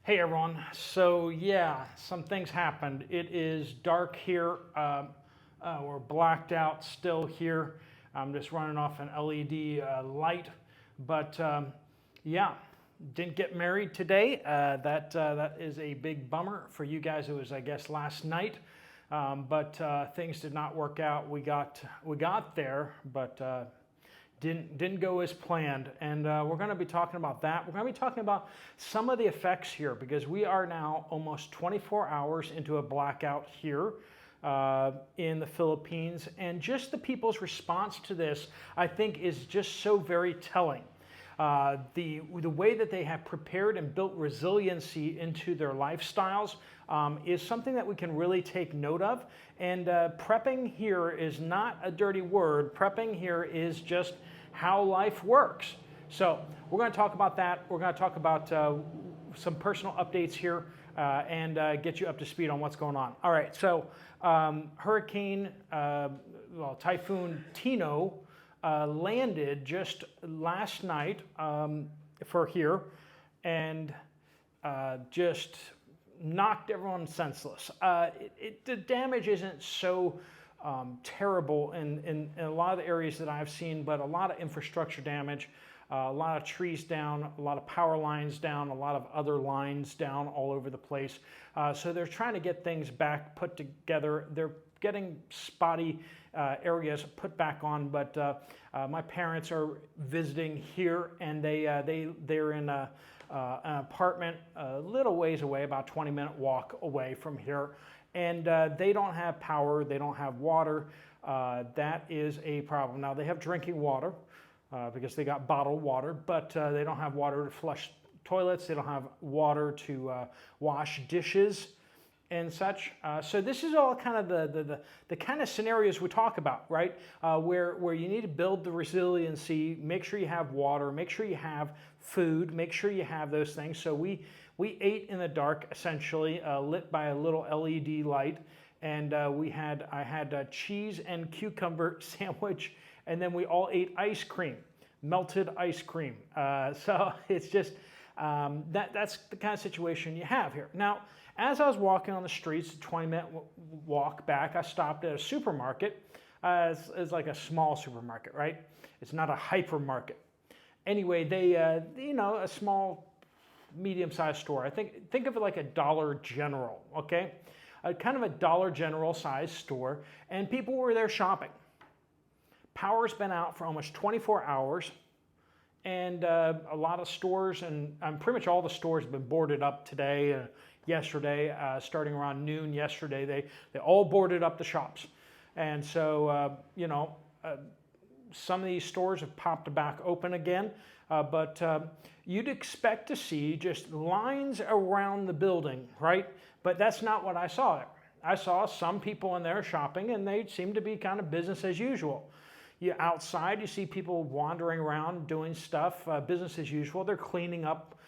Hey everyone. So yeah, some things happened. It is dark here. We're blacked out still here. I'm just running off an LED light. But yeah, didn't get married today. That is a big bummer for you guys. It was, I guess, last night. But things did not work out. We got there, but didn't go as planned, and we're going to be talking about that. We're going to be talking about some of the effects here because we are now almost 24 hours into a blackout here in the Philippines, and just the people's response to this, I think, is just so very telling. The way that they have prepared and built resiliency into their lifestyles is something that we can really take note of. And prepping here is not a dirty word. Prepping here is just how life works. So we're going to talk about that. We're going to talk about some personal updates here and get you up to speed on what's going on. All right, so Typhoon Tino landed just last night for here and just knocked everyone senseless. The damage isn't so terrible in a lot of the areas that I've seen, but a lot of infrastructure damage, a lot of trees down, a lot of power lines down, a lot of other lines down all over the place. So they're trying to get things back put together. They're getting spotty areas put back on, but my parents are visiting here, and they're in an apartment a little ways away, about 20-minute walk away from here, and they don't have power, they don't have water. That is a problem. Now they have drinking water because they got bottled water, but they don't have water to flush toilets, they don't have water to wash dishes and such. So this is all kind of the kind of scenarios we talk about, right? Where you need to build the resiliency, make sure you have water, make sure you have food, make sure you have those things. So we ate in the dark, essentially, lit by a little LED light, and I had cheese and cucumber sandwich, and then we all ate ice cream, melted ice cream. So it's just that's the kind of situation you have here. Now, as I was walking on the streets, a 20-minute walk back, I stopped at a supermarket. It's like a small supermarket, right? It's not a hypermarket. Anyway, they, a small, medium-sized store. Think of it like a Dollar General, okay? Kind of a Dollar General size store, and people were there shopping. Power's been out for almost 24 hours, and a lot of stores, and pretty much all the stores have been boarded up today, yesterday, starting around noon yesterday. They all boarded up the shops. And so, some of these stores have popped back open again, but you'd expect to see just lines around the building, right? But that's not what I saw there. I saw some people in there shopping, and they seem to be kind of business as usual. Outside, you see people wandering around doing stuff, business as usual. They're cleaning up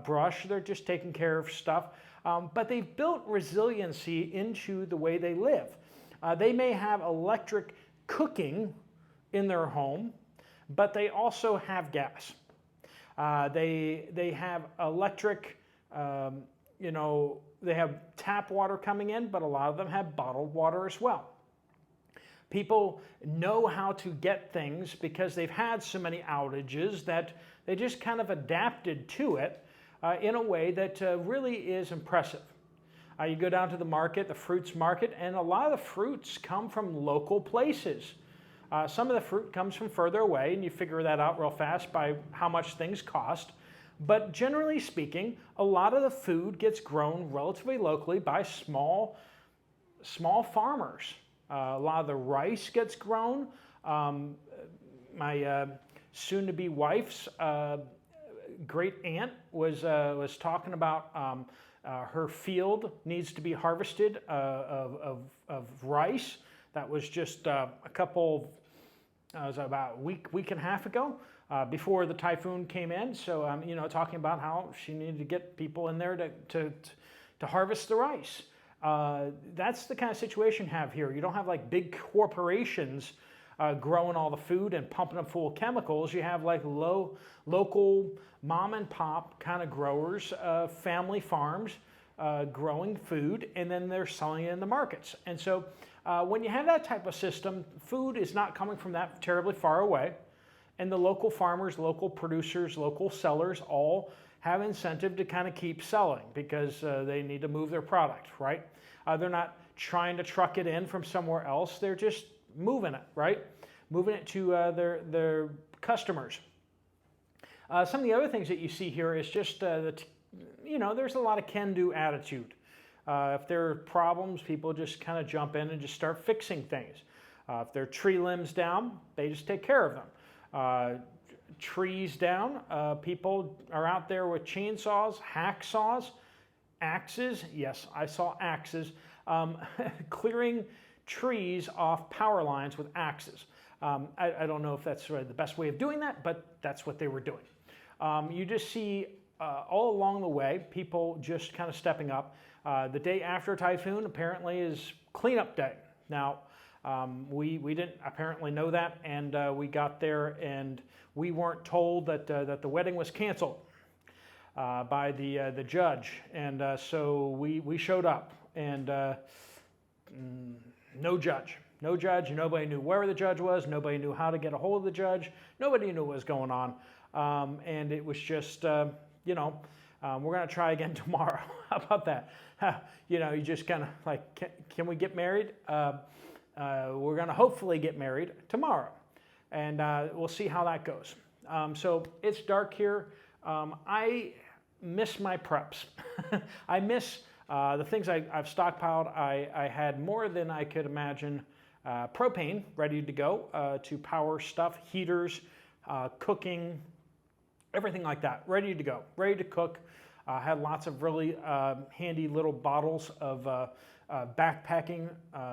brush. They're just taking care of stuff. But they've built resiliency into the way they live. They may have electric cooking in their home, but they also have gas. They have electric, they have tap water coming in, but a lot of them have bottled water as well. People know how to get things because they've had so many outages that they just kind of adapted to it in a way that really is impressive. You go down to the market, the fruits market, and a lot of the fruits come from local places. Some of the fruit comes from further away, and you figure that out real fast by how much things cost. But generally speaking, a lot of the food gets grown relatively locally by small farmers. A lot of the rice gets grown. My soon-to-be wife's great aunt was talking about her field needs to be harvested of rice. That was just it was about a week and a half ago before the typhoon came in. So talking about how she needed to get people in there to harvest the rice. That's the kind of situation you have here. You don't have like big corporations growing all the food and pumping them full of chemicals. You have like local mom and pop kind of growers, family farms growing food, and then they're selling it in the markets. And so when you have that type of system, food is not coming from that terribly far away. And the local farmers, local producers, local sellers all have incentive to kind of keep selling because they need to move their product, right? They're not trying to truck it in from somewhere else. They're just moving it, right? Moving it to their customers. Some of the other things that you see here is just there's a lot of can-do attitude. If there are problems, people just kind of jump in and just start fixing things. If there are tree limbs down, they just take care of them. Trees down, people are out there with chainsaws, hacksaws, axes. Yes, I saw axes. Clearing trees off power lines with axes. I don't know if that's the best way of doing that, but that's what they were doing. You just see all along the way, people just kind of stepping up. The day after a typhoon apparently is cleanup day. Now, we didn't apparently know that, and we got there and we weren't told that the wedding was canceled by the judge, and so we showed up, and no judge. Nobody knew where the judge was. Nobody knew how to get a hold of the judge. Nobody knew what was going on, and it was just we're going to try again tomorrow. How about that? You just kind of like, can we get married? We're going to hopefully get married tomorrow, and we'll see how that goes. So it's dark here. I miss my preps. I miss the things I've stockpiled. I had more than I could imagine. Propane ready to go to power stuff, heaters, cooking, everything like that, ready to go, ready to cook. Had lots of really handy little bottles of backpacking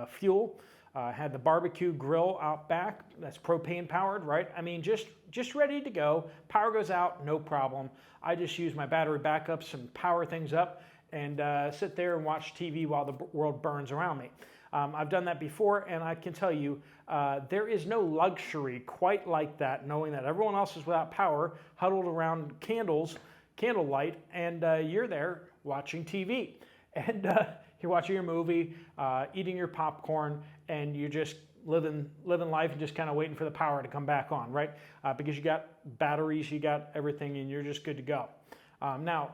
fuel. Had the barbecue grill out back. That's propane powered, right? I mean, just ready to go. Power goes out, no problem. I just use my battery backups and power things up and sit there and watch TV while the world burns around me. I've done that before, and I can tell you there is no luxury quite like that, knowing that everyone else is without power, huddled around candlelight, and you're there watching TV. And you're watching your movie, eating your popcorn, and you're just living life and just kind of waiting for the power to come back on, right? Because you got batteries, you got everything, and you're just good to go. Now,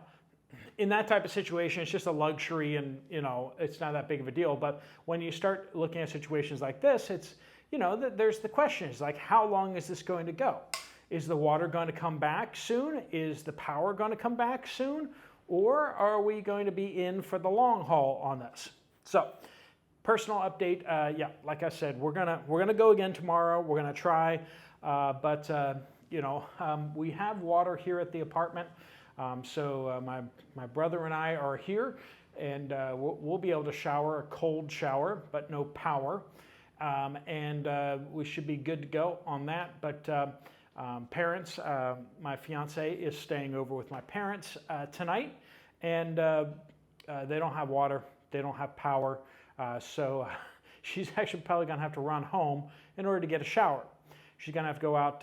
in that type of situation, it's just a luxury, and it's not that big of a deal. But when you start looking at situations like this, it's there's the questions like, how long is this going to go? Is the water going to come back soon? Is the power going to come back soon? Or are we going to be in for the long haul on this? So, personal update. Like I said, we're gonna go again tomorrow. We're gonna try, but we have water here at the apartment. So my brother and I are here, and we'll be able to shower a cold shower, but no power, and we should be good to go on that. But parents, my fiance is staying over with my parents tonight, and they don't have water, they don't have power, so she's actually probably gonna have to run home in order to get a shower. She's gonna have to go out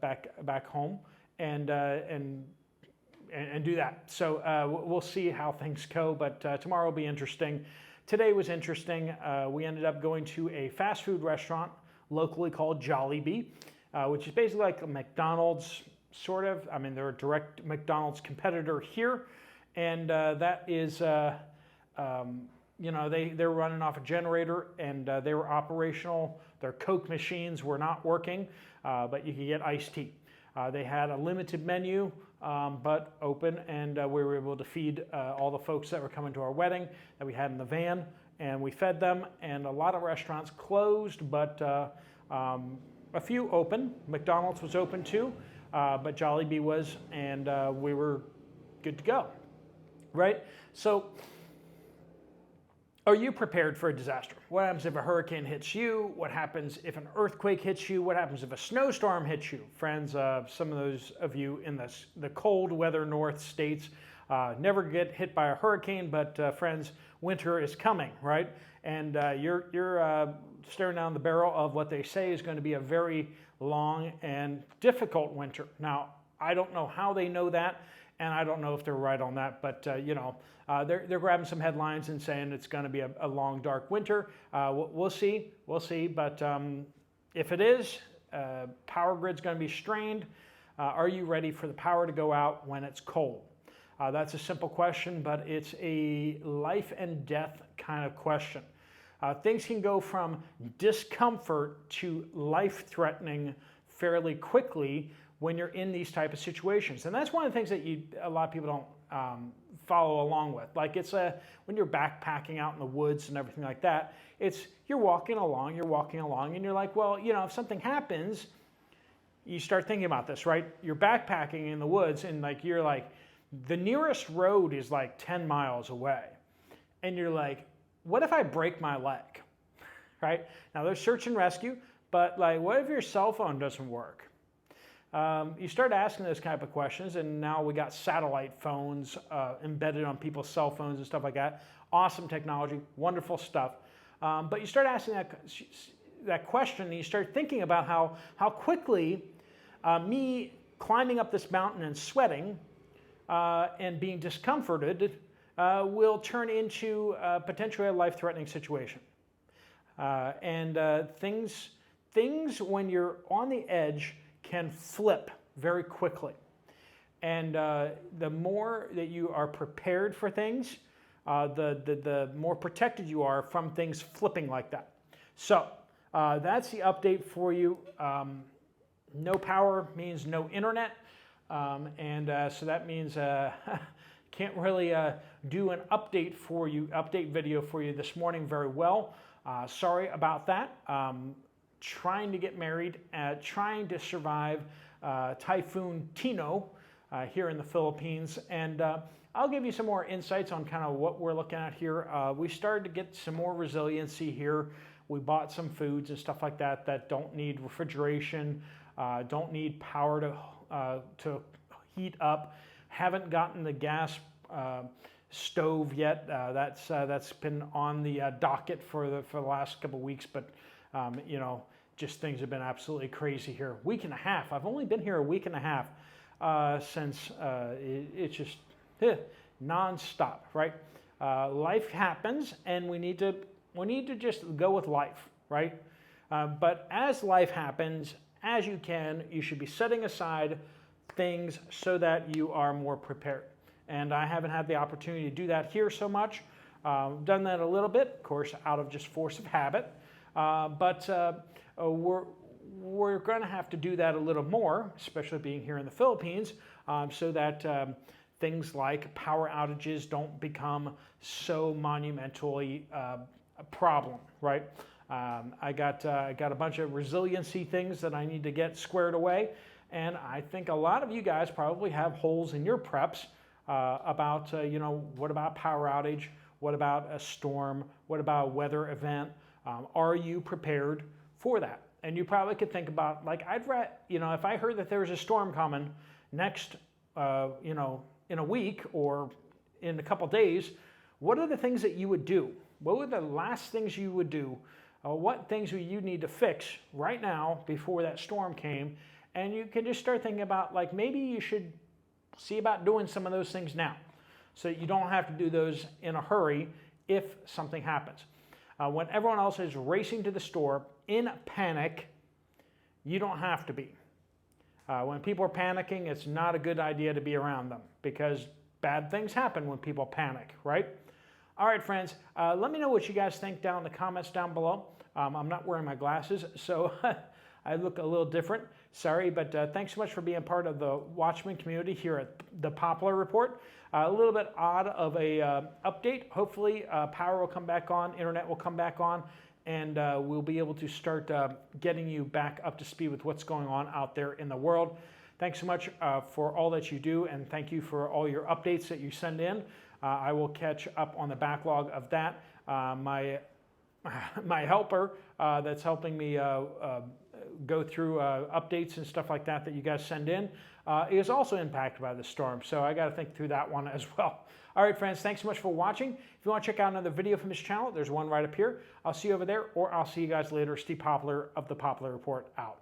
back home and do that. So we'll see how things go, but tomorrow will be interesting. Today was interesting. We ended up going to a fast food restaurant locally called Jollibee, which is basically like a McDonald's, sort of. I mean, they're a direct McDonald's competitor here, and that is, they're running off a generator, and they were operational. Their Coke machines were not working, but you could get iced tea. They had a limited menu, but open, and we were able to feed all the folks that were coming to our wedding that we had in the van, and we fed them. And a lot of restaurants closed, but a few open. McDonald's was open too, but Jollibee was, and we were good to go, right? So, are you prepared for a disaster? What happens if a hurricane hits you? What happens if an earthquake hits you? What happens if a snowstorm hits you? Friends, some of those of you in the cold weather north states never get hit by a hurricane, but friends, winter is coming, right? And you're staring down the barrel of what they say is going to be a very long and difficult winter. Now, I don't know how they know that, and I don't know if they're right on that, but they're grabbing some headlines and saying it's going to be a long, dark winter. We'll see, but if it is, power grid's going to be strained. Are you ready for the power to go out when it's cold? That's a simple question, but it's a life and death kind of question. Things can go from discomfort to life-threatening fairly quickly when you're in these type of situations. And that's one of the things that a lot of people don't follow along with. Like when you're backpacking out in the woods and everything like that, you're walking along, and you're like, well, if something happens, you start thinking about this, right? You're backpacking in the woods, and you're like, the nearest road is like 10 miles away. And you're like, what if I break my leg, right? Now there's search and rescue, but what if your cell phone doesn't work? You start asking those type of questions, and now we got satellite phones embedded on people's cell phones and stuff like that. Awesome technology, wonderful stuff. But you start asking that question, and you start thinking about how quickly me climbing up this mountain and sweating and being discomforted will turn into potentially a life-threatening situation. Things when you're on the edge can flip very quickly. And the more that you are prepared for things, the more protected you are from things flipping like that. So that's the update for you. No power means no internet. So that means can't really do an update video for you this morning very well. Sorry about that. Trying to get married, trying to survive Typhoon Tino here in the Philippines. And I'll give you some more insights on kind of what we're looking at here. We started to get some more resiliency here. We bought some foods and stuff like that that don't need refrigeration, don't need power to heat up. Haven't gotten the gas stove yet. That's been on the docket for the last couple of weeks, but just things have been absolutely crazy here. Week and a half. I've only been here a week and a half since it's just non-stop, right? Life happens, and we need to just go with life, right? But as life happens, as you should be setting aside things so that you are more prepared. And I haven't had the opportunity to do that here so much. Done that a little bit, of course, out of just force of habit. But we're going to have to do that a little more, especially being here in the Philippines, so that things like power outages don't become so monumentally a problem, right? I got a bunch of resiliency things that I need to get squared away, and I think a lot of you guys probably have holes in your preps about what about power outage? What about a storm? What about a weather event? Are you prepared for that? And you probably could think about, if I heard that there was a storm coming next, in a week or in a couple days, what are the things that you would do? What were the last things you would do? What things would you need to fix right now before that storm came? And you can just start thinking about, maybe you should see about doing some of those things now so that you don't have to do those in a hurry if something happens. When everyone else is racing to the store in panic, you don't have to be. When people are panicking, it's not a good idea to be around them because bad things happen when people panic, right? All right, friends, let me know what you guys think down in the comments down below. I'm not wearing my glasses, so I look a little different. Sorry, but thanks so much for being part of the Watchman community here at the Poplar Report. A little bit odd of a update. Hopefully power will come back on, internet will come back on, and we'll be able to start getting you back up to speed with what's going on out there in the world. Thanks so much for all that you do, and thank you for all your updates that you send in. I will catch up on the backlog of that. My helper that's helping me go through updates and stuff like that that you guys send in, is also impacted by the storm. So I got to think through that one as well. All right, friends, thanks so much for watching. If you want to check out another video from this channel, there's one right up here. I'll see you over there, or I'll see you guys later. Steve Poplar of the Poplar Report out.